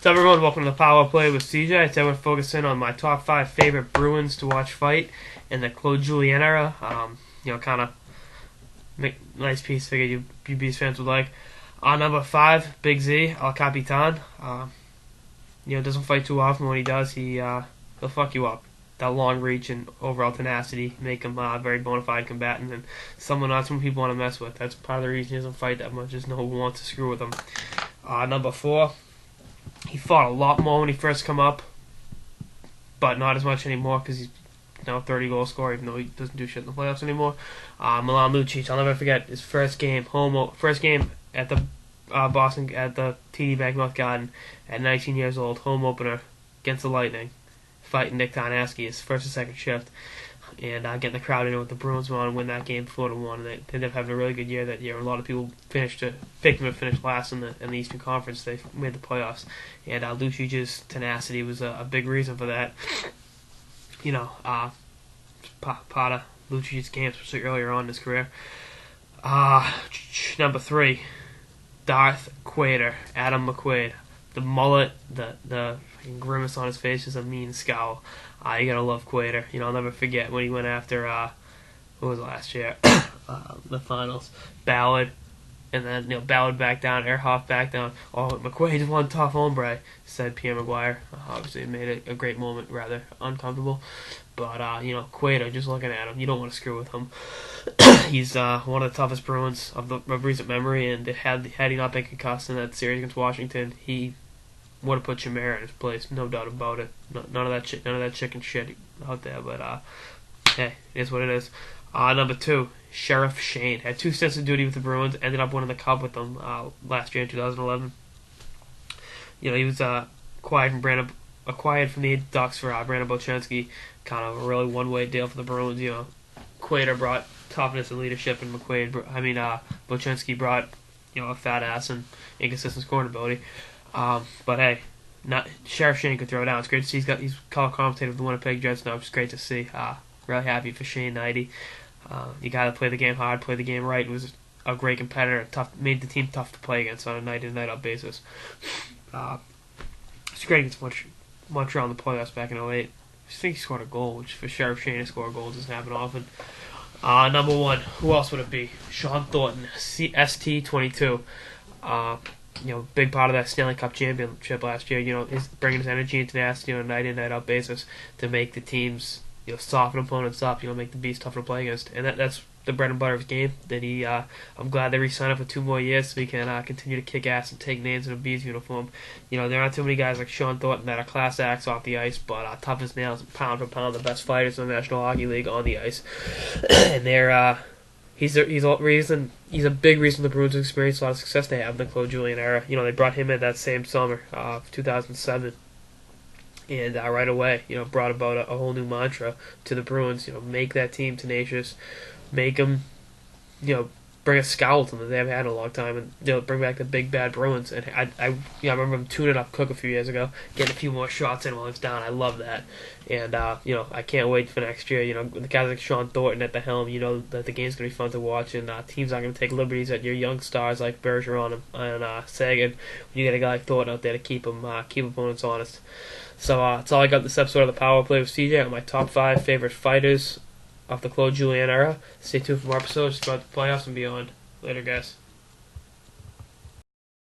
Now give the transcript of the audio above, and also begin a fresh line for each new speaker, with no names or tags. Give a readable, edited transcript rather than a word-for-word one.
What's up, everyone? Welcome to the Power Play with CJ. Today we're focusing on my top 5 favorite Bruins to watch fight in the Claude Julien era. Kind of nice piece. Figured you Beast fans would like. Number 5, Big Z, El Capitan. Doesn't fight too often. When he does, he'll fuck you up. That long reach and overall tenacity make him a very bona fide combatant and someone not some people want to mess with. That's part of the reason he doesn't fight that much. There's no one wants to screw with him. Number 4. He fought a lot more when he first come up, but not as much anymore because he's now a 30 goal scorer, even though he doesn't do shit in the playoffs anymore. Milan Lucic, I'll never forget his first game at the Boston at the TD Bank North Garden at 19 years old, home opener against the Lightning, fighting Nick Tarnasky, his first and second shift, and getting the crowd in with the Bruins won and win that game 4-1. And they ended up having a really good year that year. A lot of people picked them to finish last in the Eastern Conference. They made the playoffs, and Lucic's tenacity was a big reason for that. Part of Lucic's games, especially earlier on in his career. Number 3, Darth Quater, Adam McQuaid. The mullet, the grimace on his face is a mean scowl. You gotta love Quater. I'll never forget when he went after what was it, last year? The finals. Ballard, and then Ballard back down, Ehrhoff back down. Oh, McQuaid's one tough hombre, said Pierre Maguire. Obviously, it made it a great moment, rather uncomfortable. But Quater, just looking at him, you don't want to screw with him. He's one of the toughest Bruins of recent memory, and had he not been concussed in that series against Washington, he would have put Chimera in his place, no doubt about it. None of that chicken shit out there, but hey, it is what it is. Number 2, Sheriff Shane had 2 stints of duty with the Bruins, ended up winning the Cup with them last year in 2011. He was acquired from the Ducks for Brandon Bochenski, kind of a really one-way deal for the Bruins. Quater brought toughness and leadership, and Bochenski brought a fat ass and inconsistent scoring ability. But hey, Sheriff Shane could throw it down. It's great to see he's color commentator with the Winnipeg Jets now, which is great to see. Really happy for Shane Knighty. You got to play the game hard, play the game right. He was a great competitor, made the team tough to play against on a night-in, night-out basis. It's great against Montreal in the playoffs back in 2008. I think he scored a goal, which for Sheriff Shane to score goals doesn't happen often. Number 1, who else would it be? Sean Thornton, ST22. Big part of that Stanley Cup championship last year. Is bringing his energy and tenacity on a night-in, night-out basis to make the teams, soften opponents up. Make the Beast tougher to play against, and that's the bread and butter of his game. That I'm glad they re-signed him for 2 more years so he can continue to kick ass and take names in a Beast uniform. There aren't too many guys like Sean Thornton that are class acts off the ice, but tough as nails, pound for pound, the best fighters in the National Hockey League on the ice, and they're. He's a big reason the Bruins experienced a lot of success they have in the Claude Julien era. They brought him in that same summer of 2007, and right away, brought about a whole new mantra to the Bruins. Make that team tenacious, make them, bring a scowl to them that they haven't had in a long time, and bring back the big bad Bruins. And I remember him tuning up Cook a few years ago, getting a few more shots in while he was down. I love that, and I can't wait for next year. The guys like Sean Thornton at the helm, that the game's gonna be fun to watch, and teams aren't gonna take liberties at your young stars like Bergeron and Sagan. When you get a guy like Thornton out there to keep opponents honest. So that's all I got in this episode of the Power Play with CJ on my top 5 favorite fighters of the Claude Julien era. Stay tuned for more episodes about the playoffs and beyond. Later, guys.